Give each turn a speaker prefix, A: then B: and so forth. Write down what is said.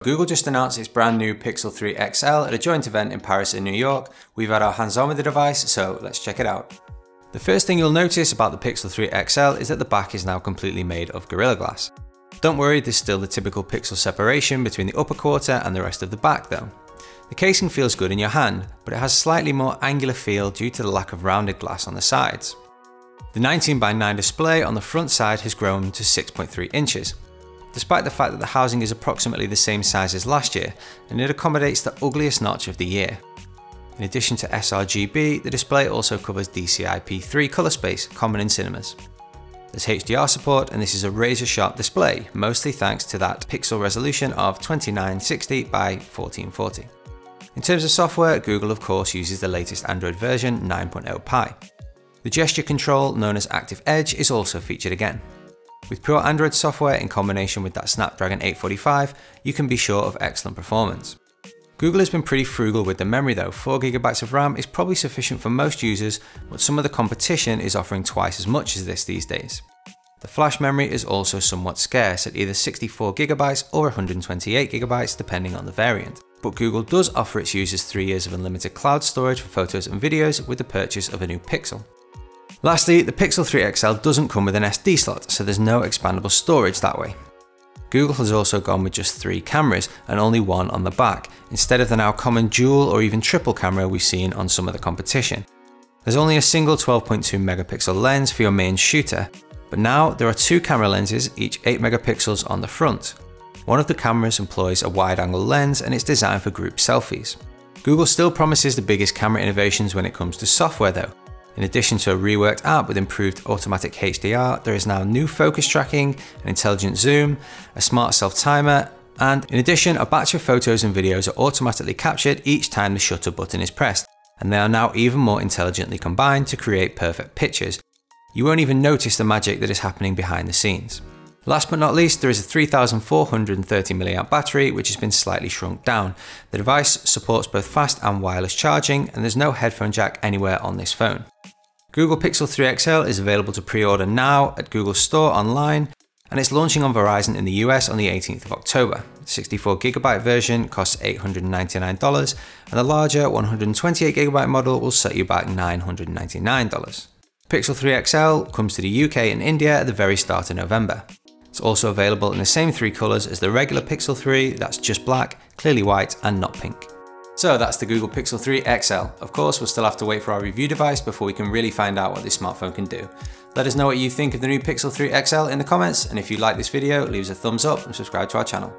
A: Google just announced its brand new Pixel 3 XL at a joint event in Paris and New York. We've had our hands on with the device, so let's check it out. The first thing you'll notice about the Pixel 3 XL is that the back is now completely made of Gorilla Glass. Don't worry, there's still the typical pixel separation between the upper quarter and the rest of the back though. The casing feels good in your hand, but it has slightly more angular feel due to the lack of rounded glass on the sides. The 19:9 display on the front side has grown to 6.3 inches. Despite the fact that the housing is approximately the same size as last year, and it accommodates the ugliest notch of the year. In addition to sRGB, the display also covers DCI-P3 color space, common in cinemas. There's HDR support, and this is a razor-sharp display, mostly thanks to that pixel resolution of 2960 by 1440. In terms of software, Google of course uses the latest Android version 9.0 Pie. The gesture control, known as Active Edge, is also featured again. With pure Android software in combination with that Snapdragon 845, you can be sure of excellent performance. Google has been pretty frugal with the memory though. 4GB of RAM is probably sufficient for most users, but some of the competition is offering twice as much as this these days. The flash memory is also somewhat scarce at either 64GB or 128GB depending on the variant. But Google does offer its users 3 years of unlimited cloud storage for photos and videos with the purchase of a new Pixel. Lastly, the Pixel 3 XL doesn't come with an SD slot, so there's no expandable storage that way. Google has also gone with just 3 cameras and only one on the back, instead of the now common dual or even triple camera we've seen on some of the competition. There's only a single 12.2 megapixel lens for your main shooter, but now there are 2 camera lenses, each 8 megapixels on the front. One of the cameras employs a wide-angle lens and it's designed for group selfies. Google still promises the biggest camera innovations when it comes to software though. In addition to a reworked app with improved automatic HDR, there is now new focus tracking, an intelligent zoom, a smart self-timer, and in addition, a batch of photos and videos are automatically captured each time the shutter button is pressed, and they are now even more intelligently combined to create perfect pictures. You won't even notice the magic that is happening behind the scenes. Last but not least, there is a 3430 mAh battery which has been slightly shrunk down. The device supports both fast and wireless charging, and there's no headphone jack anywhere on this phone. Google Pixel 3 XL is available to pre-order now at Google's store online, and it's launching on Verizon in the US on the 18th of October. The 64GB version costs $899, and the larger 128GB model will set you back $999. Pixel 3 XL comes to the UK and India at the very start of November. It's also available in the same 3 colours as the regular Pixel 3, that's just black, clearly white and not pink. So that's the Google Pixel 3 XL. Of course, we'll still have to wait for our review device before we can really find out what this smartphone can do. Let us know what you think of the new Pixel 3 XL in the comments, and if you like this video, leave us a thumbs up and subscribe to our channel.